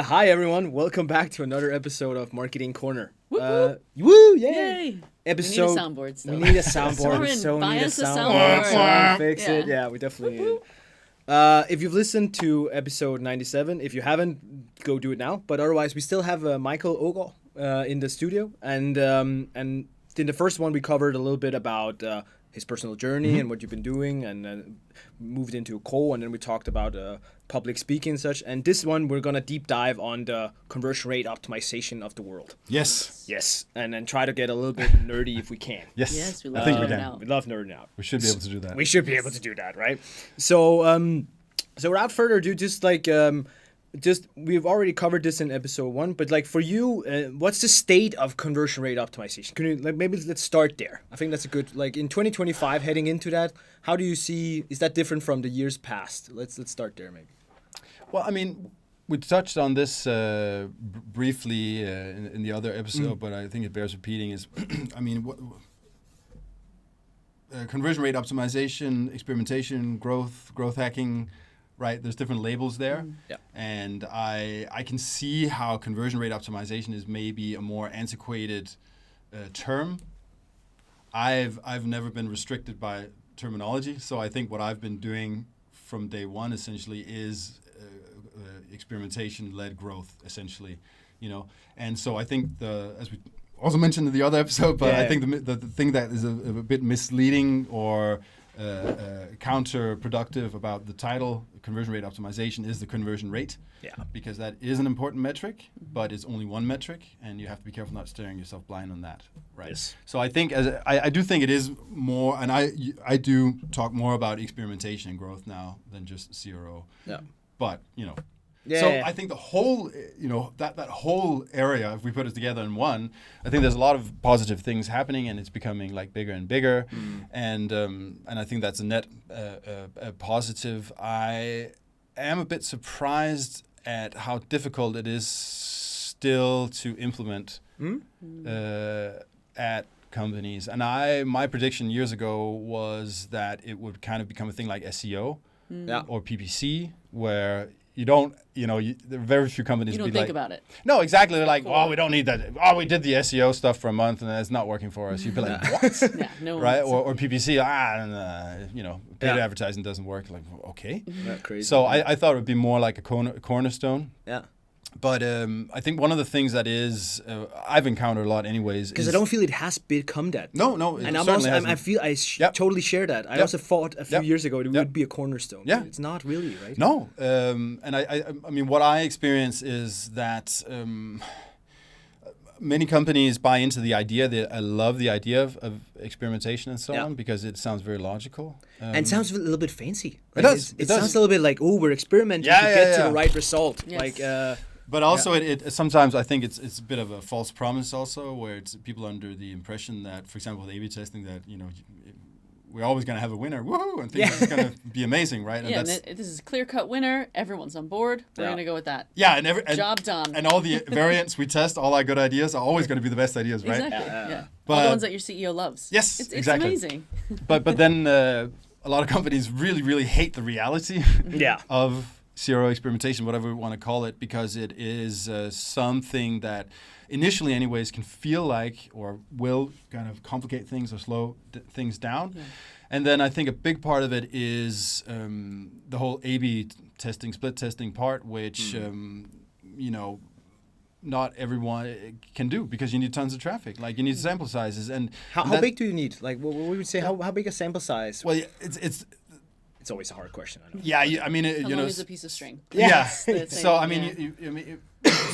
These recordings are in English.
Hi everyone, welcome back to another episode of Marketing Corner. Woo! Yay! Yay! Episode. We need a soundboard still. We need a soundboard. We Soren, so buy need a us a soundboard. soundboard. Someone fix Yeah. it. Yeah, we definitely need it. If you've listened to episode 97, if you haven't, go do it now. But otherwise, we still have Michael Aagaard in the studio, and in the first one we covered a little bit about his personal journey and what you've been doing, and moved into a co, and then we talked about public speaking and such. And this one we're gonna deep dive on the conversion rate optimization of the world. Yes, and then try to get a little bit nerdy if we can. Yes, we love I think we nerding can. out. We love nerding out. We should be able to do that. We should be able to do that, right? So, so without further ado, we've already covered this in episode 1, but like for you, what's the state of conversion rate optimization? Can you maybe let's start there? I think that's a good in 2025 heading into that. How do you see? Is that different from the years past? Let's start there maybe. Well, I mean, we touched on this briefly in the other episode, but I think it bears repeating. Is I mean, conversion rate optimization, experimentation, growth hacking. Right, there's different labels there, and I can see how conversion rate optimization is maybe a more antiquated term. I've never been restricted by terminology, so I think what I've been doing from day one essentially is experimentation-led growth, essentially, And so I think as we also mentioned in the other episode, but I think the thing that is a bit misleading or counterproductive about the title, conversion rate optimization, is the conversion rate. Yeah. Because that is an important metric, but it's only one metric, and you have to be careful not staring yourself blind on that. Right. Yes. So I think I do think it is more, and I do talk more about experimentation and growth now than just CRO. Yeah. But I think the whole, that whole area, if we put it together in one, I think there's a lot of positive things happening, and it's becoming bigger and bigger, and I think that's a net positive. I am a bit surprised at how difficult it is still to implement at companies, and my prediction years ago was that it would kind of become a thing like SEO or PPC, where you don't, there are very few companies. You don't think about it. No, exactly. They're like, we don't need that. Oh, we did the SEO stuff for a month and it's not working for us. You'd be like, what? Yeah, no. Right? Or PPC, paid advertising doesn't work. Like, okay. Crazy. So I thought it would be more like a cornerstone. Yeah. But I think one of the things that is I've encountered a lot, anyways, because I don't feel it has become that. No, and I feel I totally share that. I also thought a few years ago it would be a cornerstone. Yeah, it's not really, right? No, and I mean, what I experience is that many companies buy into the idea. I love the idea of experimentation and so on, because it sounds very logical. And sounds a little bit fancy. It does. It sounds a little bit like, we're experimenting to get to the right result. Yes. But also, it sometimes I think it's a bit of a false promise also, where it's people under the impression that, for example, with A/B testing, that we're always going to have a winner, woohoo, and things are going to be amazing, right? And this is a clear-cut winner. Everyone's on board. We're going to go with that. Yeah, and job done. And all the variants we test, all our good ideas are always going to be the best ideas, right? Exactly. Yeah. But, all the ones that your CEO loves. Yes, it's exactly. amazing. But then a lot of companies really, really hate the reality of CRO experimentation, whatever we want to call it, because it is something that initially anyways can feel like, or will kind of complicate things or slow things down. Yeah. And then I think a big part of it is the whole A/B testing, split testing part, which not everyone can do, because you need tons of traffic. Like, you need sample sizes, and how big do you need? Like, what we would say, how big a sample size? Well, it's always a hard question. I know. Yeah, I mean, how long is a piece of string? Yeah. So I mean, you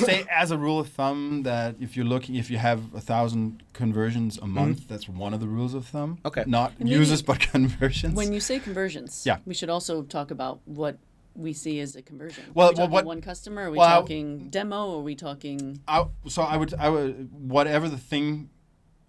say as a rule of thumb that if you have 1,000 conversions a month, that's one of the rules of thumb. Okay. Not users, but conversions. When you say conversions, we should also talk about what we see as a conversion. Well, are we talking one customer? Are we talking demo? Are we talking? So I would whatever the thing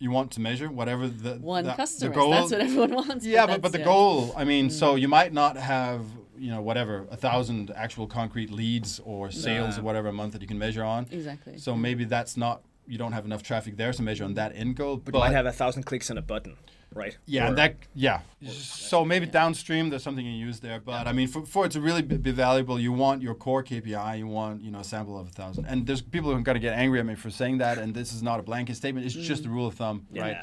you want to measure, whatever the customer. The goal, that's what everyone wants. Yeah, but the goal, I mean, so you might not have, 1,000 actual concrete leads or sales or whatever a month that you can measure on. Exactly. So maybe that's not, you don't have enough traffic there to measure on that end goal. But you might have 1,000 clicks on a button. right? Yeah, so maybe downstream there's something you use there, but I mean, for it to really be valuable, you want your core KPI, you want a sample of 1,000. And there's people who are going to get angry at me for saying that, and this is not a blanket statement. It's just a rule of thumb, right?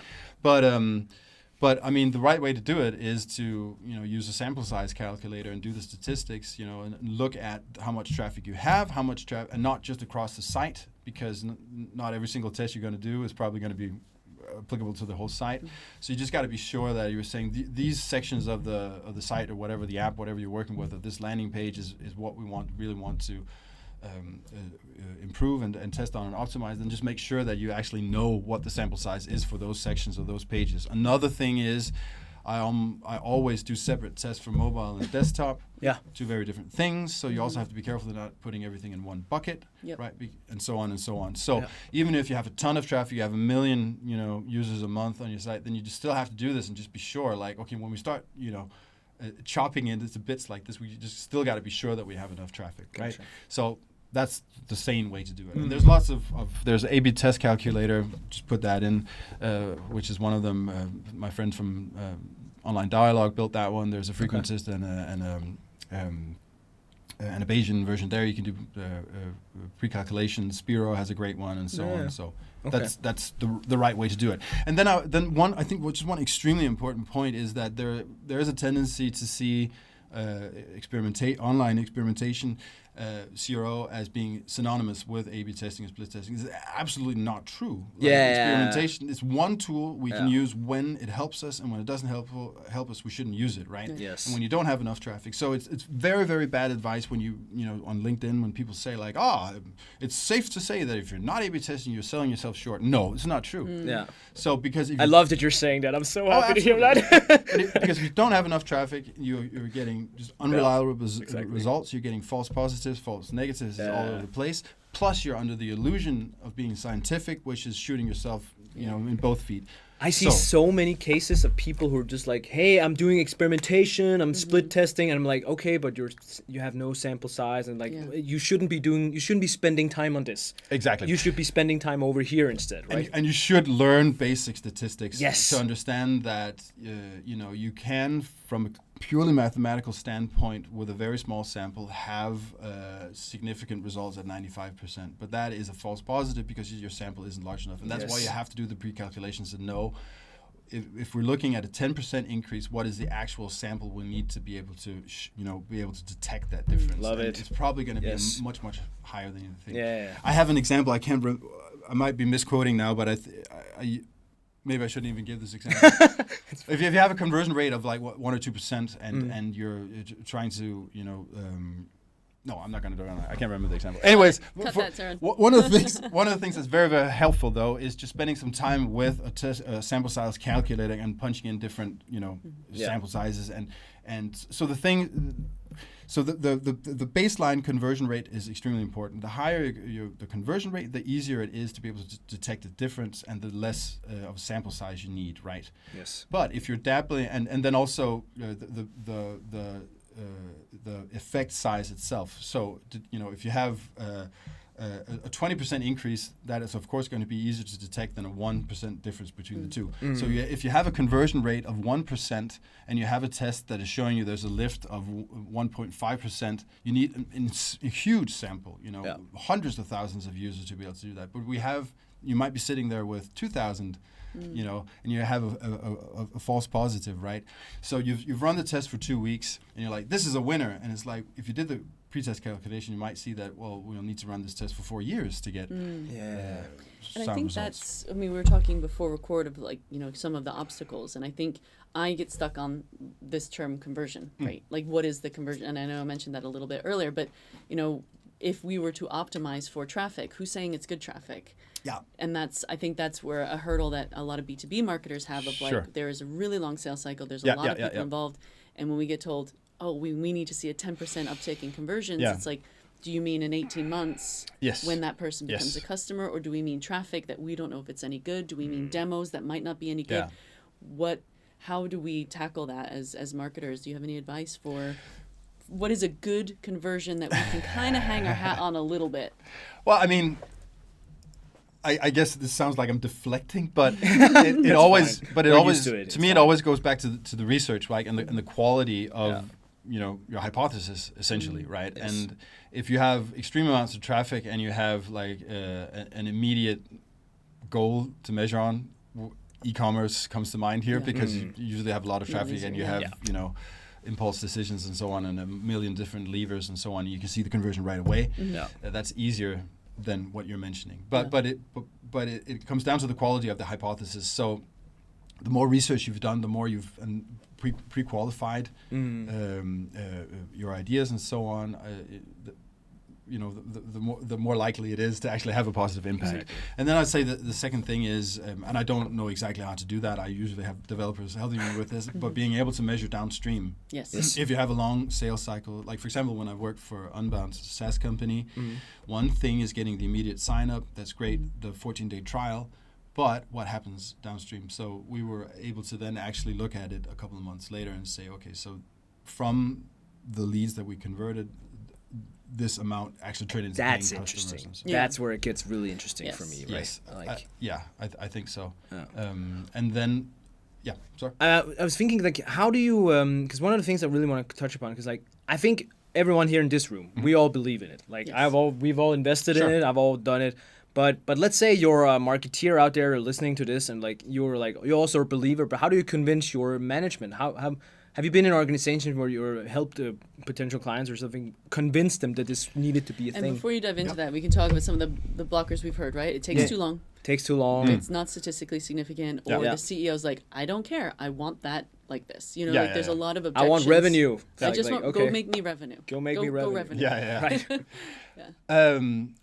But I mean, the right way to do it is to use a sample size calculator and do the statistics, and look at how much traffic you have, how much traffic, and not just across the site, because not every single test you're going to do is probably going to be applicable to the whole site. So you just got to be sure that you're saying these sections of the site or whatever, the app, whatever you're working with, of this landing page is what we really want to improve and test on and optimize, and just make sure that you actually know what the sample size is for those sections or those pages. Another thing is I always do separate tests for mobile and desktop. Yeah. Two very different things. So you also have to be careful of not putting everything in one bucket, right? And so on and so on. So even if you have a ton of traffic, you have 1 million, users a month on your site, then you just still have to do this and just be sure, like, okay, when we start, chopping it into bits like this, we just still got to be sure that we have enough traffic, right? So that's the sane way to do it. And there's lots of there's an A/B test calculator, just put that in, which is one of them. My friend from Online Dialogue built that one. There's a frequentist and a Bayesian version there. You can do pre-calculation. Spiro has a great one, and so on. So that's the right way to do it. And then one, I think, which is one extremely important point, is that there is a tendency to see online experimentation, CRO, as being synonymous with A/B testing and split testing. This is absolutely not true. Experimentation is one tool we can use when it helps us, and when it doesn't help us, we shouldn't use it, right? Yes. And when you don't have enough traffic. So it's very, very bad advice when you on LinkedIn, when people say like, it's safe to say that if you're not A/B testing, you're selling yourself short. No, it's not true. Yeah. So because I love that you're saying that. I'm so happy to hear that. Because if you don't have enough traffic, you're getting just unreliable results. You're getting false positives, false negatives all over the place. Plus, you're under the illusion of being scientific, which is shooting yourself, in both feet. I see so many cases of people who are just like, hey, I'm doing experimentation, I'm split testing, and I'm like, okay, but you have no sample size, and you shouldn't be spending time on this. Exactly. You should be spending time over here instead, right? And you should learn basic statistics to understand that you can, from a purely mathematical standpoint, with a very small sample, have significant results at 95%. But that is a false positive because your sample isn't large enough, and that's why you have to do the pre-calculations and know if we're looking at a 10% increase, what is the actual sample we need to be able to be able to detect that difference. Love it. It's probably going to be much higher than you think. Yeah. I have an example. I might be misquoting now, but maybe I shouldn't even give this example. If you have a conversion rate of like 1 or 2%, and you're trying to no, I'm not going to do it. I can't remember the example. Anyways, one of the things that's very, very helpful though is just spending some time with a sample size calculator and punching in different sample sizes, and so the thing. So the baseline conversion rate is extremely important. The higher the conversion rate, the easier it is to be able to detect the difference, and the less of a sample size you need, right? Yes. But if you're dabbling, and then also the effect size itself. So if you have a 20% increase, that is of course going to be easier to detect than a 1% difference between the two. So if you have a conversion rate of 1% and you have a test that is showing you there's a lift of 1.5%, you need a huge sample, hundreds of thousands of users to be able to do that. But you might be sitting there with 2,000, and you have a false positive, right? So you've run the test for 2 weeks, and you're like, this is a winner. And it's like, if you did the pretest calculation, you might see that, well, we'll need to run this test for 4 years to get And I think results. we were talking before record of some of the obstacles, and I think I get stuck on this term conversion, right? Like, what is the conversion? And I know I mentioned that a little bit earlier, but if we were to optimize for traffic, who's saying it's good traffic? Yeah. And I think that's where a hurdle that a lot of B2B marketers have of there is a really long sales cycle, there's a lot of people involved, and when we get told, we need to see a 10% uptick in conversions, it's like, do you mean in 18 months when that person becomes a customer, or do we mean traffic that we don't know if it's any good? Do we mean demos that might not be any good? How do we tackle that as marketers? Do you have any advice for what is a good conversion that we can kind of hang our hat on a little bit? Well, I mean, I guess this sounds like I'm deflecting, but it always, fine. but it We're always, used to it. to me, it always goes back to the research, right, and the quality of your hypothesis, essentially, right? Yes. And if you have extreme amounts of traffic and you have like an immediate goal to measure on, e-commerce comes to mind here because you usually have a lot of traffic and you have impulse decisions and so on, and a million different levers and so on. You can see the conversion right away. That's easier than what you're mentioning. But it comes down to the quality of the hypothesis. So the more research you've done, the more you've pre-qualified your ideas and so on. The more likely it is to actually have a positive impact. Exactly. And then I'd say that the second thing is, and I don't know exactly how to do that. I usually have developers helping me with this, but being able to measure downstream. Yes. If you have a long sales cycle, like for example, when I worked for Unbound, a SaaS company, one thing is getting the immediate sign up. That's great, the 14-day trial. But what happens downstream? So we were able to then actually look at it a couple of months later and say, okay, so from the leads that we converted, this amount actually turned into paying customers. That's interesting. So. That's where it gets really interesting for me, right? Yes. I think so. And then, sorry. I was thinking, like, how do you? Because one of the things I really want to touch upon, because like I think everyone here in this room, we all believe in it. Like we've all invested in it. I've all done it. But let's say you're a marketeer out there listening to this, and like you're also a believer. But how do you convince your management? How have you been in organizations where you helped potential clients or something convince them that this needed to be a thing? And before you dive into that, we can talk about some of the blockers we've heard. Right? It takes too long. Takes too long. It's not statistically significant, or the CEO's like, I don't care. I want that like this. There's a lot of objections. I want revenue. I just want go make me revenue. Go make me revenue. Go revenue. Yeah. Right.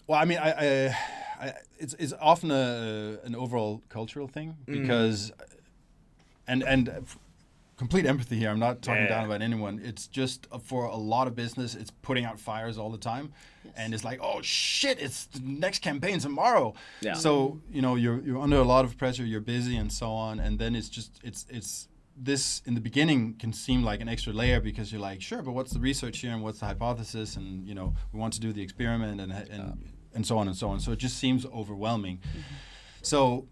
Well, I mean, it's often an overall cultural thing because, and complete empathy here. I'm not talking down about anyone. It's just for a lot of business, it's putting out fires all the time, and it's like, oh shit, it's the next campaign tomorrow. Yeah. So you're under a lot of pressure. You're busy and so on, and then it's this in the beginning can seem like an extra layer because you're like, sure, but what's the research here and what's the hypothesis, and we want to do the experiment and so on and so on. So it just seems overwhelming. So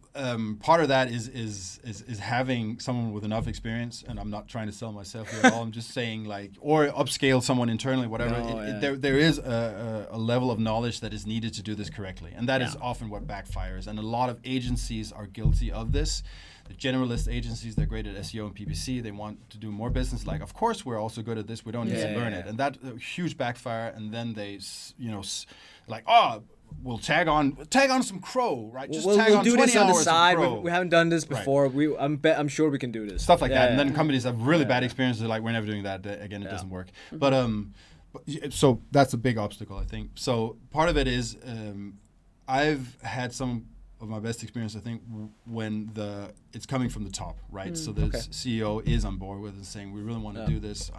part of that is having someone with enough experience, and I'm not trying to sell myself here at all. I'm just saying, like, or upscale someone internally, whatever. There is a level of knowledge that is needed to do this correctly, and that is often what backfires. And a lot of agencies are guilty of this. The generalist agencies, they're great at SEO and PPC. They want to do more business. Like, of course, we're also good at this. We don't need to learn it, and that huge backfire. And then they, like, we'll tag on some crow, right? Just tag on 20 hours of crow. We'll do this on the side. We haven't done this before. Right. I'm sure we can do this. Stuff like that. And then companies have really bad experiences. They're like, we're never doing that again. It doesn't work. But so that's a big obstacle, I think. So part of it is I've had some of my best experience, I think, when it's coming from the top, right? So the CEO is on board with it, saying we really want to do this.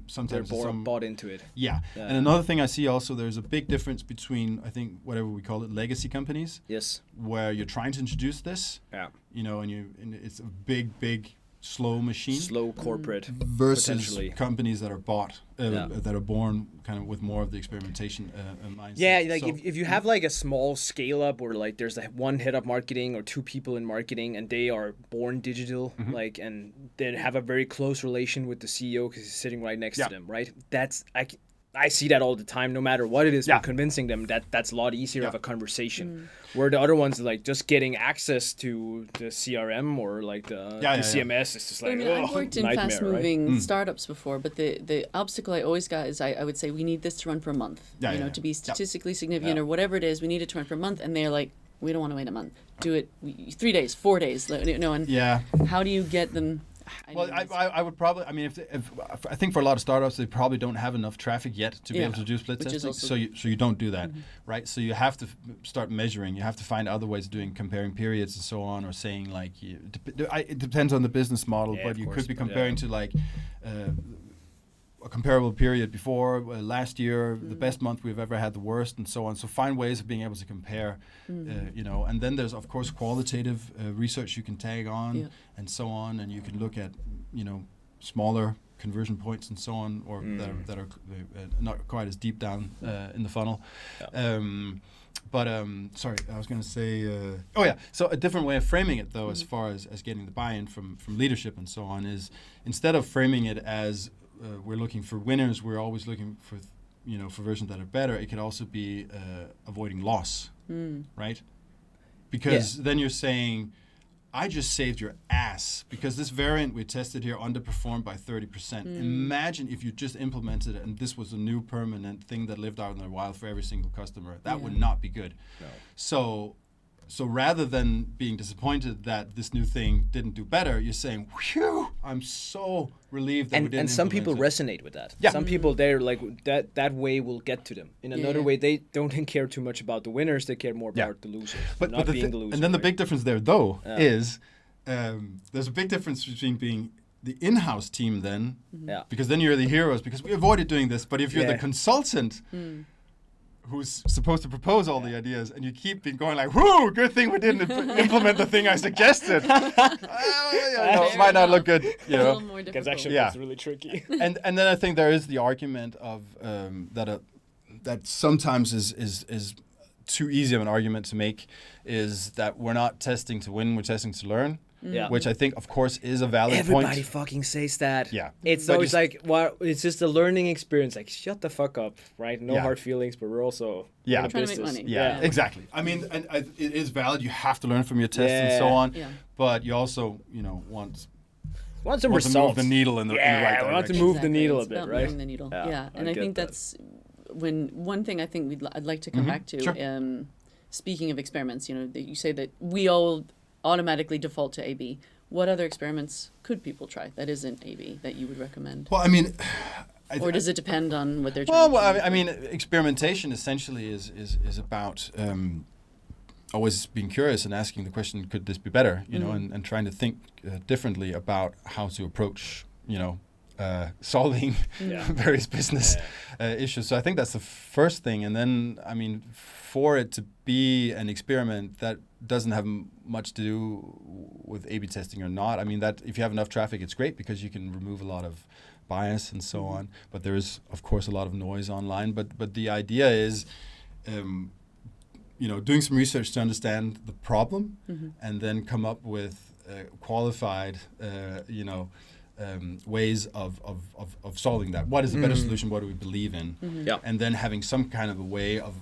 Sometimes they're bought into it. Yeah. And another thing I see also, there's a big difference between, I think, whatever we call it, legacy companies. Yes. Where you're trying to introduce this. Yeah. And it's a big slow machine. Slow corporate. Versus companies that are bought, that are born kind of with more of the experimentation mindset. Yeah, like if you have like a small scale up where like there's one head of marketing or two people in marketing and they are born digital, like, and they have a very close relation with the CEO because he's sitting right next to them, right? I see that all the time, no matter what it is. We're convincing them that's a lot easier of a conversation. Where the other ones, like just getting access to the CRM or like the CMS, it's just like, I've worked in fast-moving startups before, but the obstacle I always got is I would say we need this to run for a month, to be statistically significant or whatever it is. We need it to run for a month, and they're like, we don't want to wait a month. Do it 3 days, 4 days, and how do you get them? I would probably. I mean, if I think for a lot of startups, they probably don't have enough traffic yet to be able to do split testing. So you don't do that, right? So you have to start measuring. You have to find other ways of doing comparing periods and so on, or saying like it depends on the business model, but you could be comparing to like. A comparable period before last year, the best month we've ever had, the worst, and so on. So find ways of being able to compare, and then there's of course qualitative research you can tag on and so on, and you can look at smaller conversion points and so on, or that are not quite as deep down in the funnel. Sorry, I was going to say. So a different way of framing it, though, as far as getting the buy-in from leadership and so on, is instead of framing it as we're looking for winners, we're always looking for for versions that are better. It could also be avoiding loss, right? Because then you're saying, I just saved your ass because this variant we tested here underperformed by 30%. Imagine if you just implemented it and this was a new permanent thing that lived out in the wild for every single customer. That would not be good. No. So rather than being disappointed that this new thing didn't do better, you're saying, whew, I'm so relieved that we didn't. And some people resonate with that. Yeah. Some people, they're like, that way will get to them. In another way, they don't care too much about the winners. They care more about the losers. But not being the loser. And then the big difference there, though, is there's a big difference between being the in-house team then, because then you're the heroes, because we avoided doing this. But if you're the consultant, who's supposed to propose all the ideas, and you keep going like, whoo, good thing we didn't implement the thing I suggested. It might not look good, Because actually it's really tricky. and then I think there is the argument of that sometimes is too easy of an argument to make, is that we're not testing to win, we're testing to learn. Yeah. Which I think, of course, is a valid point. Everybody fucking says that. Yeah. It's always like, well, it's just a learning experience. Like, shut the fuck up, right? No hard feelings, but we're also we're trying to make money. Yeah, exactly. I mean, and it is valid. You have to learn from your tests and so on. Yeah. But you also, want some results. To move the needle in the right direction. We want to move the needle a bit, right? Moving the needle. Yeah. And I think that's one thing I think I'd like to come back to. Sure. Speaking of experiments, you say that we all automatically default to A/B. What other experiments could people try that isn't A/B that you would recommend? Well, I mean, or does it depend on what they're trying? Well, I mean, experimentation essentially is about always being curious and asking the question, could this be better? And trying to think differently about how to approach, solving various business issues. So I think that's the first thing. And then, I mean, for it to be an experiment that doesn't have much to do with A/B testing or not. I mean, that if you have enough traffic, it's great because you can remove a lot of bias and so on. But there is, of course, a lot of noise online. But the idea is, doing some research to understand the problem and then come up with qualified, ways of solving that. What is the better solution? What do we believe in? And then having some kind of a way of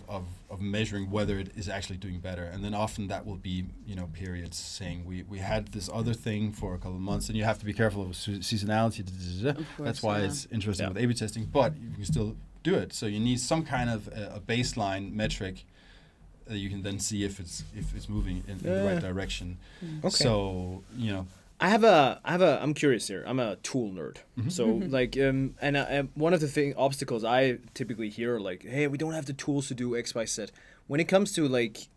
measuring whether it is actually doing better. And then often that will be, periods saying we had this other thing for a couple of months, and you have to be careful of seasonality. That's why it's interesting with A/B testing, but you can still do it. So you need some kind of a baseline metric that you can then see if it's moving in the right direction. Okay. So, I'm curious here. I'm a tool nerd. So one of the obstacles I typically hear, like, hey, we don't have the tools to do X, Y, Z. When it comes to like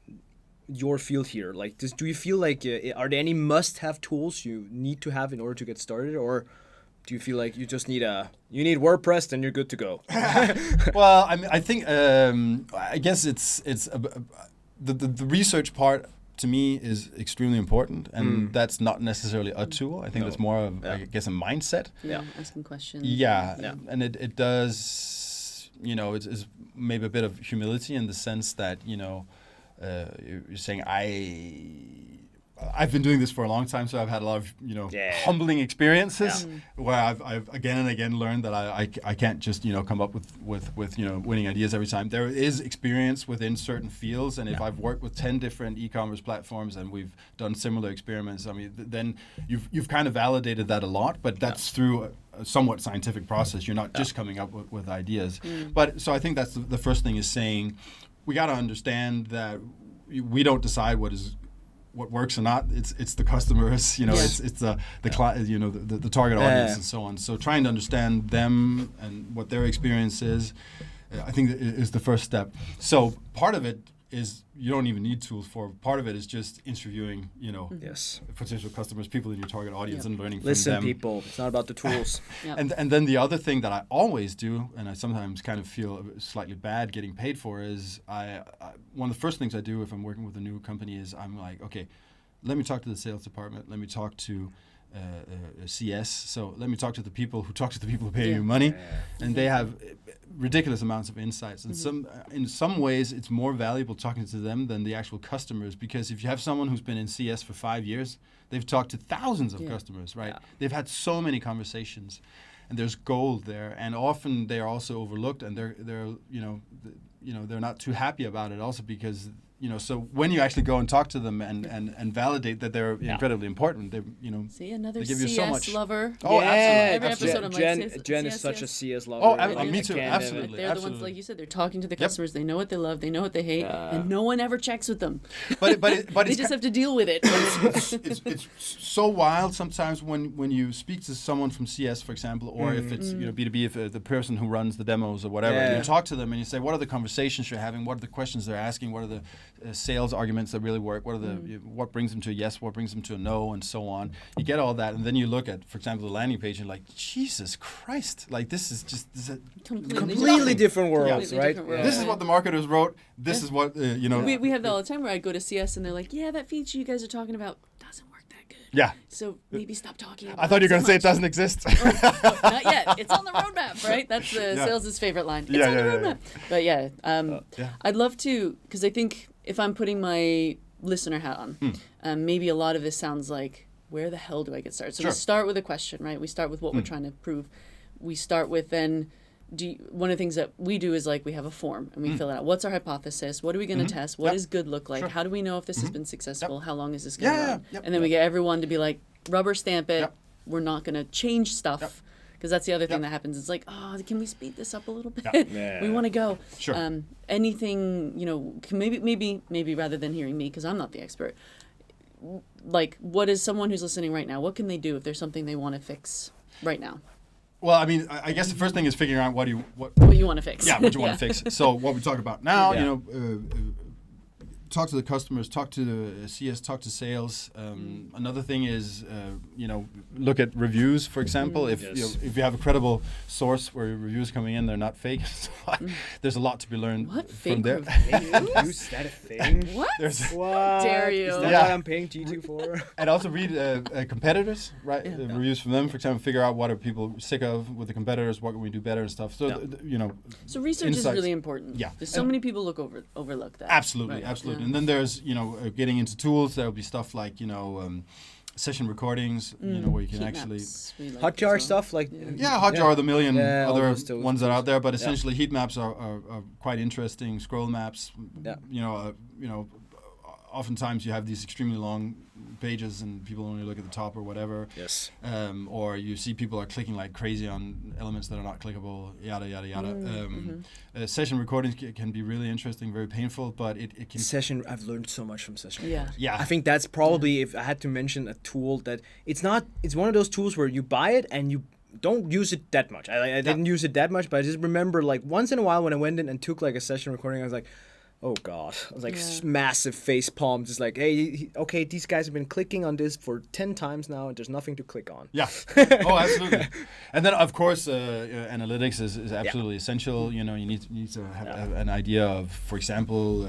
your field here, like, do you feel like are there any must-have tools you need to have in order to get started, or do you feel like you just need WordPress and you're good to go? Well, I mean, I think I guess it's the research part. To me, is extremely important, and that's not necessarily a tool. I think that's more of, I guess, a mindset. Asking questions. And it does, it's maybe a bit of humility in the sense that, you're saying, I've been doing this for a long time, so I've had a lot of, humbling experiences where I've again and again learned that I can't just, come up with winning ideas every time. There is experience within certain fields, and if I've worked with 10 different e-commerce platforms and we've done similar experiments, I mean, then you've kind of validated that a lot, but that's through a somewhat scientific process. You're not just coming up with ideas. But so I think that's the first thing, is saying we got to understand that we don't decide what works or not. It's the customers, it's the client, the target audience and so on. So trying to understand them and what their experience is, I think is the first step. So part of it is you don't even need tools for. Part of it is just interviewing, potential customers, people in your target audience, and learning from them. Listen, people, it's not about the tools. And then the other thing that I always do, and I sometimes kind of feel slightly bad getting paid for, is I one of the first things I do if I'm working with a new company is I'm like, okay, let me talk to the sales department. Let me talk to CS. So let me talk to the people who talk to the people who pay you money, and they have ridiculous amounts of insights. And in some ways, it's more valuable talking to them than the actual customers, because if you have someone who's been in CS for 5 years, they've talked to thousands of customers, right? Yeah. They've had so many conversations, and there's gold there. And often they are also overlooked, and they're not too happy about it, also because. So when you actually go and talk to them and validate that they're incredibly important, See, another they give you CS so much. lover. Oh, absolutely. Every episode I'm like, Jen is such a CS lover. Oh, me too. Absolutely. They're the ones, like you said, they're talking to the customers. They know what they love. They know what they hate, and no one ever checks with them. But they just have to deal with it. It's so wild sometimes when you speak to someone from CS, for example, or if it's B2B, if the person who runs the demos or whatever, and you talk to them and you say, what are the conversations you're having? What are the questions they're asking? What are the sales arguments that really work? What are what brings them to a yes? What brings them to a no? And so on. You get all that, and then you look at, for example, the landing page, and you're like, Jesus Christ! Like this is a completely different worlds, right? This is what the marketers wrote. This is what We have that all the time where I go to CS and they're like, yeah, that feature you guys are talking about doesn't work that good. Yeah. So maybe stop talking about I thought you were going to say it so doesn't exist. Not yet. It's on the roadmap, right? That's the sales' favorite line. It's on the roadmap. But I'd love to, because I think if I'm putting my listener hat on, maybe a lot of this sounds like, where the hell do I get started? So we start with a question, right? We start with what we're trying to prove. We start with then, one of the things that we do is like we have a form and we fill it out. What's our hypothesis? What are we going to test? What does good look like? How do we know if this has been successful? How long is this going to run? And then we get everyone to be like, rubber stamp it. We're not going to change stuff. Because that's the other thing that happens. It's like, oh, can we speed this up a little bit? We want to go. Sure. Anything, maybe rather than hearing me, because I'm not the expert, like, what is someone who's listening right now, what can they do if there's something they want to fix right now? Well, I mean, I guess the first thing is figuring out what you want to fix. Yeah, what you want to fix. So what we talk about now, talk to the customers, talk to the CS, talk to sales. Another thing is, look at reviews, for example. If you have a credible source where reviews coming in, they're not fake. There's a lot to be learned from there. Is that a thing? What? What? Dare you? Is that what I'm paying G2 for? And also read competitors, right? Reviews from them, for example. Figure out what are people sick of with the competitors. What can we do better and stuff. So So research is really important. Yeah. There's so many people overlook that. Absolutely. And then there's, getting into tools. There'll be stuff like, session recordings, where you can actually... Hotjar stuff like... Hotjar are the million other ones that are out there, but essentially heat maps are quite interesting. Scroll maps, oftentimes you have these extremely long pages and people only look at the top or whatever. Yes. Or you see people are clicking like crazy on elements that are not clickable, yada, yada, yada. Session recordings can be really interesting, very painful, but it can... I've learned so much from session recordings. Yeah. I think that's probably, if I had to mention a tool that, it's one of those tools where you buy it and you don't use it that much. I didn't use it that much, but I just remember like once in a while when I went in and took like a session recording, I was like, oh God, I was like massive face palm, just like, hey, okay, these guys have been clicking on this for 10 times now and there's nothing to click on. Yeah, oh, absolutely. And then, of course, analytics is absolutely essential. You need to have an idea of, for example,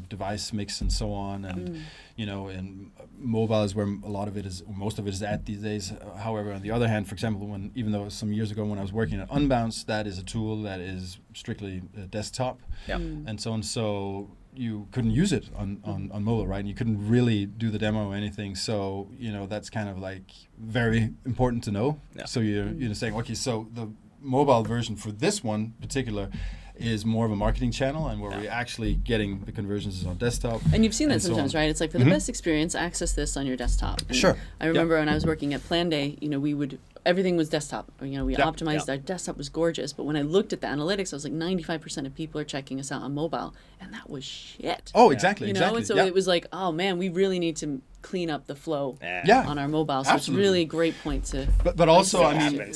device mix and so on. And, and mobile is where a lot of it is, or most of it is at these days. However, on the other hand, for example, even though some years ago when I was working at Unbounce, that is a tool that is strictly desktop and so on. So you couldn't use it on mobile, right? And you couldn't really do the demo or anything. So, that's kind of like very important to know. Yeah. So you're saying, okay, so the mobile version for this one particular is more of a marketing channel, and where we're actually getting the conversions is on desktop. And you've seen that sometimes, right? It's like, for the best experience, access this on your desktop. And sure. I remember when I was working at Plan Day, everything was desktop. We optimized our desktop was gorgeous, but when I looked at the analytics, I was like 95% of people are checking us out on mobile, and that was shit. Oh, exactly. And so it was like, oh man, we really need to clean up the flow on our mobile. So Absolutely. it's really a great point to. But also, I mean.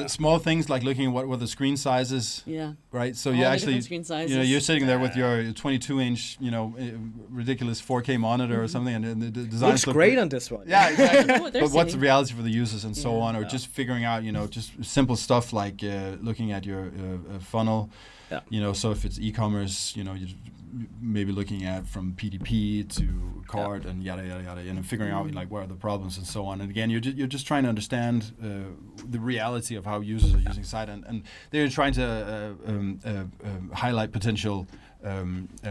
Small things like looking at what the screen size is, right? So you actually, you're sitting there with your 22-inch, ridiculous 4K monitor or something, and the design looks great on this one. Yeah, exactly. But what's the reality for the users and so on, or just figuring out, just simple stuff like looking at your funnel. So if it's e-commerce, maybe looking at from PDP to card and yada yada yada, and figuring out like where are the problems and so on. And again, you're just trying to understand the reality of how users are using site, and they're trying to highlight potential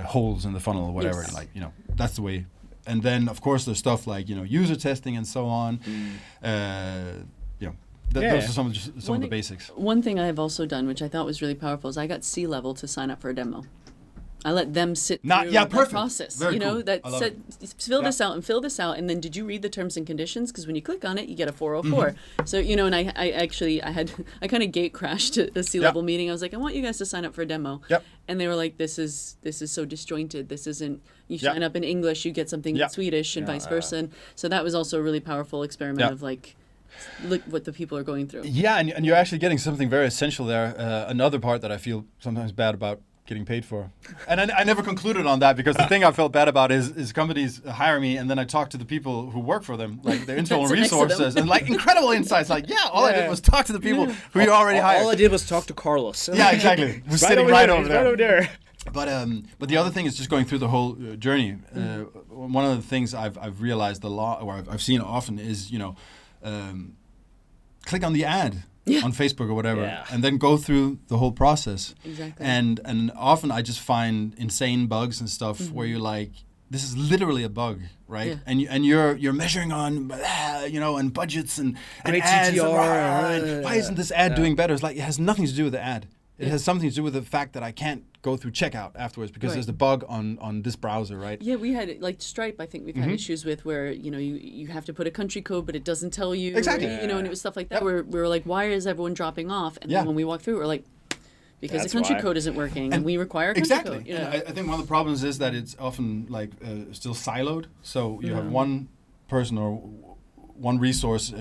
holes in the funnel or whatever. Yes. Like that's the way. And then of course there's stuff like user testing and so on. Those are some of the basics. One thing I have also done, which I thought was really powerful, is I got C-level to sign up for a demo. I let them sit through the process. Very cool. That said, fill this out and fill this out, and then did you read the terms and conditions? Because when you click on it, you get a 404. Mm-hmm. So and I kind of gate crashed at the C-level meeting. I was like, I want you guys to sign up for a demo. Yep. And they were like, this is so disjointed. This isn't. You sign up in English, you get something in Swedish, and vice versa. And so that was also a really powerful experiment of like. Look what the people are going through. Yeah, and you're actually getting something very essential there. Another part that I feel sometimes bad about getting paid for. And I never concluded on that, because the thing I felt bad about is companies hire me and then I talk to the people who work for them, like their internal resources, and like incredible insights. Like, all I did was talk to the people who you already hired. All I did was talk to Carlos. Yeah, exactly. Who's sitting right over there. But the other thing is just going through the whole journey. One of the things I've realized a lot, or I've seen often, is click on the ad on Facebook or whatever, and then go through the whole process. Exactly. And often I just find insane bugs and stuff where you're like, this is literally a bug, right? Yeah. And you're measuring on and budgets and ads and why isn't this ad doing better? It's like, it has nothing to do with the ad. It has something to do with the fact that I can't go through checkout afterwards because there's a bug on this browser, right? Yeah, we had like Stripe. I think we've had issues with where you have to put a country code, but it doesn't tell you. Exactly. And it was stuff like that where we were like, why is everyone dropping off? And then when we walk through, we're like, because the country code isn't working, and we require a country code. Exactly. I think one of the problems is that it's often like still siloed. So you have one person or one resource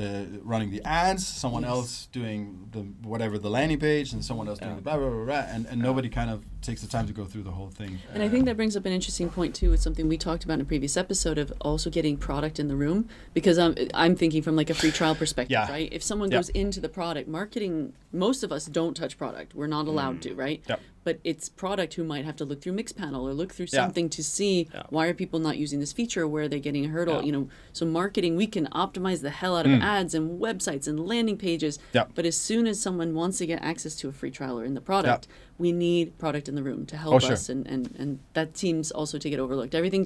running the ads, someone else doing the landing page, and someone else doing the blah, blah, blah, blah, and nobody kind of takes the time to go through the whole thing. And I think that brings up an interesting point too. It's something we talked about in a previous episode of also getting product in the room, because I'm thinking from like a free trial perspective, right? If someone goes into the product, marketing, most of us don't touch product. We're not allowed to, right? Yep. But it's product who might have to look through Mixpanel or look through something to see why are people not using this feature, where are they getting a hurdle, So marketing, we can optimize the hell out of ads and websites and landing pages. But as soon as someone wants to get access to a free trial or in the product, we need product in the room to help us. And that seems also to get overlooked. Everything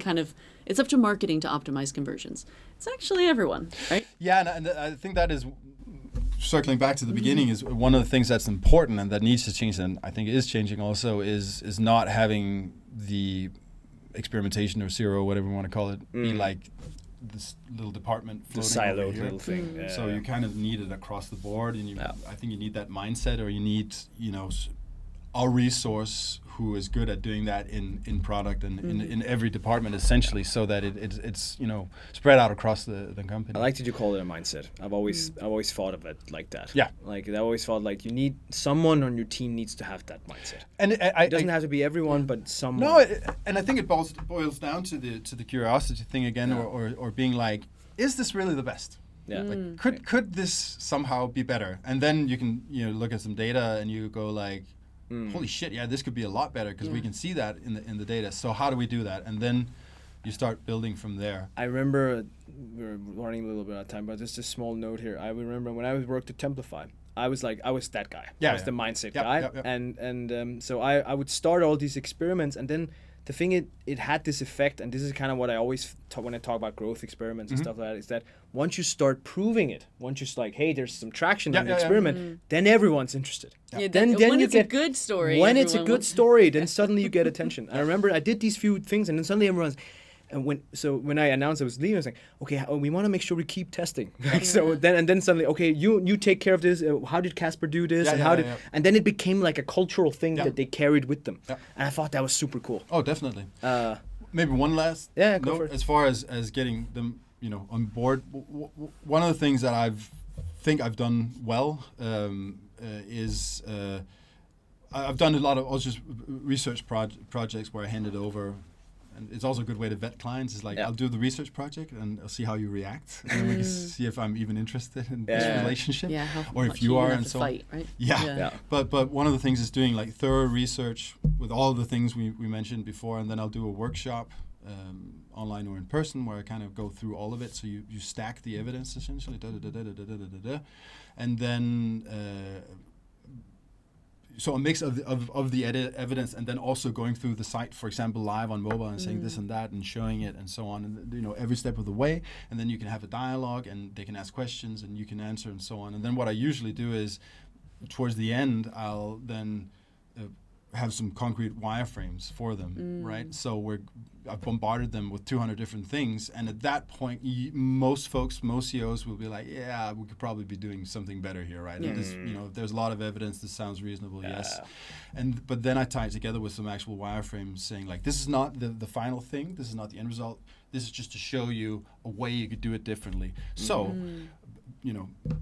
it's up to marketing to optimize conversions. It's actually everyone, right? Yeah, and I think that is, circling back to the beginning, is one of the things that's important and that needs to change, and I think is changing also, is not having the experimentation or zero, whatever you want to call it, be like this little department floating, the siloed little thing. So you kind of need it across the board, and I think you need that mindset, or you need a resource who is good at doing that in product and in every department, essentially, so that it's spread out across the company. I like that you call it a mindset. I've always thought of it like that. Yeah. Like I always thought like you need someone on your team needs to have that mindset. And it doesn't have to be everyone, but someone. No, and I think it boils down to the curiosity thing again, or being like, is this really the best? Yeah. Like, could this somehow be better? And then you can look at some data and you go like, holy shit, this could be a lot better, because we can see that in the data. So how do we do that? And then you start building from there. I remember, we were running a little bit out of time, but just a small note here. I remember when I worked at Templify, I was that guy. I was the mindset guy. And so I would start all these experiments, and then the thing it had this effect, and this is kind of what I always talk when I talk about growth experiments and stuff like that, is that once you start proving it, once you're like, hey, there's some traction in the experiment, then everyone's interested. Then when it's a good story. When it's a good story, then suddenly you get attention. I remember I did these few things, and then suddenly everyone's. And when I announced I was leaving, I was like, okay, we want to make sure we keep testing. So then suddenly, okay, you take care of this. How did Casper do this? And then it became like a cultural thing that they carried with them. Yeah. And I thought that was super cool. Oh, definitely. Maybe one last note as far as getting them on board. One of the things that I've done well is I've done a lot of also just research projects where I handed over and it's also a good way to vet clients. It's like, I'll do the research project and I'll see how you react, and we can see if I'm even interested in this relationship, or if you are, and so fight, right? But one of the things is doing like thorough research with all the things we mentioned before, and then I'll do a workshop, online or in person, where I kind of go through all of it. So you stack the evidence essentially, and then so a mix of the evidence, and then also going through the site, for example, live on mobile and saying this and that and showing it and so on, and every step of the way. And then you can have a dialogue, and they can ask questions, and you can answer, and so on. And then what I usually do is, towards the end, I'll then have some concrete wireframes for them, right? So I've bombarded them with 200 different things, and at that point, most CEOs will be like, yeah, we could probably be doing something better here, right? And this, if there's a lot of evidence, this sounds reasonable, yes. But then I tie it together with some actual wireframes saying, like, this is not the final thing, this is not the end result, this is just to show you a way you could do it differently. So,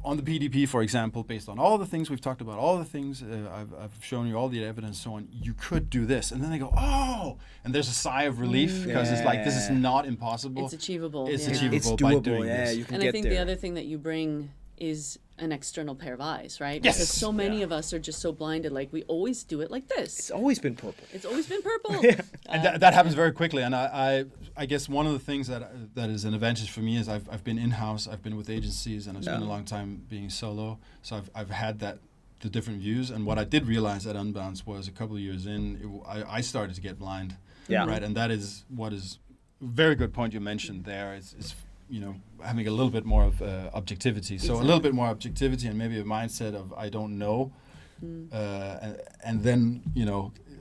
on the PDP, for example, based on all the things we've talked about, all the things I've shown you, all the evidence, so on, you could do this. And then they go, oh, and there's a sigh of relief, because it's like, this is not impossible. It's achievable. It's achievable. It's by doable, doing this. You can and get I think there. the other thing that you bring is an external pair of eyes, right? Yes. Because so many of us are just so blinded, like, we always do it like this. It's always been purple. It's always been purple. And that happens very quickly. And I guess one of the things that is an advantage for me is I've been in-house, I've been with agencies, and I've spent a long time being solo. So I've had the different views. And what I did realize at Unbounce was, a couple of years in, I started to get blind. Right. And that is what is a very good point you mentioned there. Is having a little bit more of objectivity. So a little bit more objectivity, and maybe a mindset of, I don't know. And then,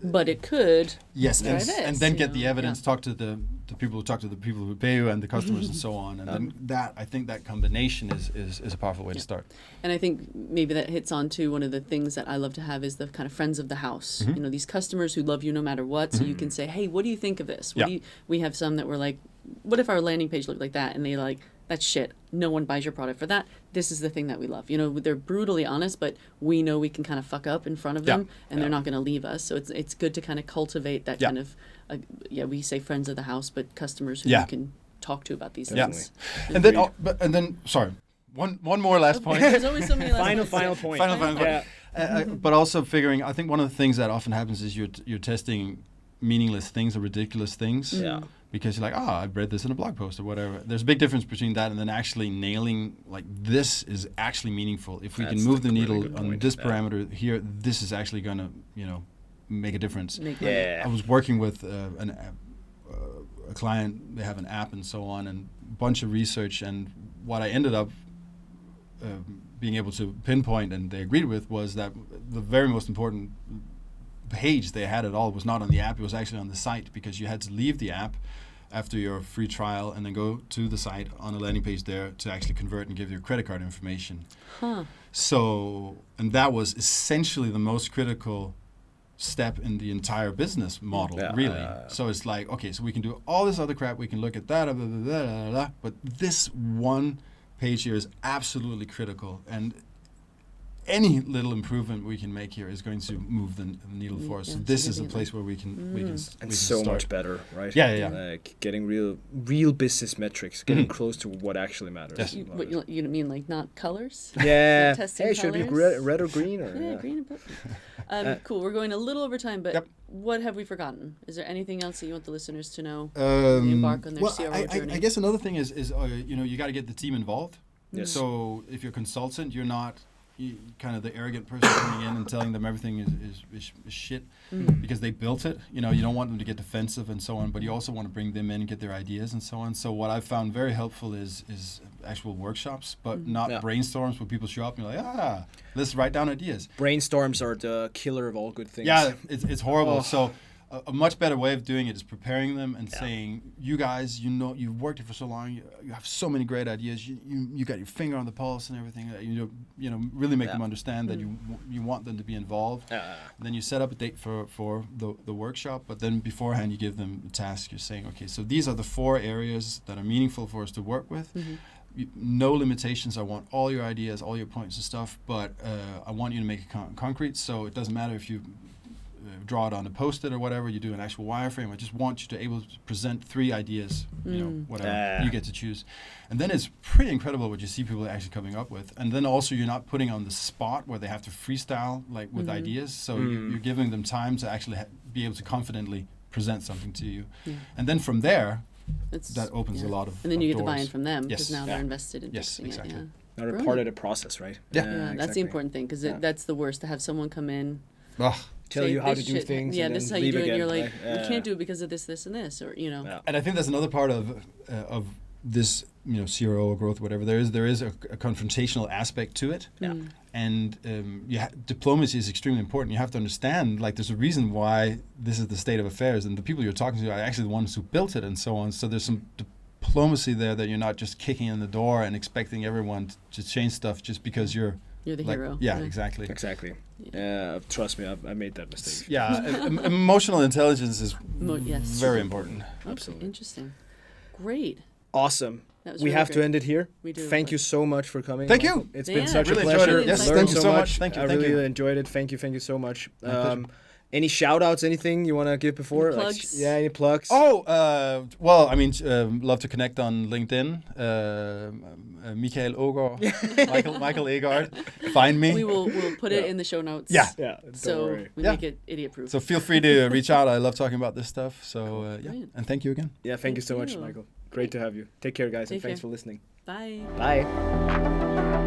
But it could. Yes, and then get the evidence, talk to the people who talk to the people who pay you, and the customers, and so on. And then I think that combination is a powerful way to start. And I think maybe that hits on to one of the things that I love to have is the kind of friends of the house. These customers who love you no matter what. So you can say, hey, what do you think of this? We have some that were like, what if our landing page looked like that? And they like, that's shit. No one buys your product for that. This is the thing that we love. They're brutally honest, but we know we can kind of fuck up in front of them, and they're not going to leave us. So it's good to kind of cultivate that kind of, we say friends of the house, but customers who you can talk to about these things. And then, sorry, one more last point. There's always so many last Final point. Final point. But also figuring, I think one of the things that often happens is you're testing meaningless things or ridiculous things. Because you're like, I've read this in a blog post or whatever. There's a big difference between that and then actually nailing, like, this is actually meaningful. If we can move the needle on this parameter here, this is actually going to, make a difference. I was working with a client. They have an app and so on, and a bunch of research. And what I ended up being able to pinpoint, and they agreed with, was that the very most important page they had at all was not on the app. It was actually on the site, because you had to leave the app after your free trial and then go to the site on a landing page there to actually convert and give your credit card information. So, and that was essentially the most critical step in the entire business model, really. So it's like, okay, so we can do all this other crap, we can look at that, blah, blah, blah, blah, blah, but this one page here is absolutely critical, and any little improvement we can make here is going to move the needle for us. So this is a place where we can so start. much better, right? Yeah. Like getting real business metrics, getting close to what actually matters. Yes. You mean like not colors? Yeah. Testing hey, should it be red or green? Or, green and purple. Cool. We're going a little over time, but what have we forgotten? Is there anything else that you want the listeners to know? Embark on their CRO journey. I guess another thing is you got to get the team involved. Yes. So if you're a consultant, you're not kind of the arrogant person coming in and telling them everything is shit because they built it. You don't want them to get defensive and so on, but you also want to bring them in and get their ideas and so on. So what I've found very helpful is actual workshops, but not brainstorms where people show up and you're like, let's write down ideas. Brainstorms are the killer of all good things. Yeah, it's horrible. So a much better way of doing it is preparing them and saying, you guys, you've worked here for so long, you have so many great ideas, you got your finger on the pulse and everything, really make them understand that you want them to be involved. Then you set up a date for the workshop, but then beforehand you give them a task. You're saying, okay, so these are the 4 areas that are meaningful for us to work with. No limitations. I want all your ideas, all your points and stuff, but I want you to make it concrete, so it doesn't matter if you draw it on a post-it or whatever. You do an actual wireframe. I just want you to able to present 3 ideas, whatever you get to choose. And then it's pretty incredible what you see people actually coming up with. And then also you're not putting on the spot where they have to freestyle like with ideas. So you're giving them time to actually be able to confidently present something to you. Yeah. And then from there, that opens a lot of And then you get doors. the buy-in from them because now they're invested in fixing exactly. it. Now they're part of the process, right? Yeah, that's the important thing because that's the worst, to have someone come in, tell you how to do things. Yeah, and this is then how you leave do it. again, And you're like, right? you can't do it because of this, and this, or And I think that's another part of this, CRO growth, whatever. There is a confrontational aspect to it. Yeah. And diplomacy is extremely important. You have to understand, like, there's a reason why this is the state of affairs, and the people you're talking to are actually the ones who built it, and so on. So there's some diplomacy there that you're not just kicking in the door and expecting everyone to change stuff just because you're the hero. Yeah, exactly. Exactly. Yeah, trust me, I made that mistake. Yeah, emotional intelligence is very important. Absolutely. Interesting. Great. Awesome. We really have to end it here. We do. Thank you so much for coming. Thank Michael. you. It's been such really a pleasure. Enjoyed it. Yes, Learned thank you so much. Thank you. I really enjoyed it. Thank you so much. Any shout outs, anything you want to give before? Any plugs? Any plugs? Oh, well, I mean, love to connect on LinkedIn. Michael Aagaard, Michael Aagaard. Find me. We'll put it in the show notes. Yeah. So we make it idiot proof. So feel free to reach out. I love talking about this stuff. So and thank you again. Yeah, thank you so much, Michael. Great to have you. Take care, guys, and thanks for listening. Bye. Bye.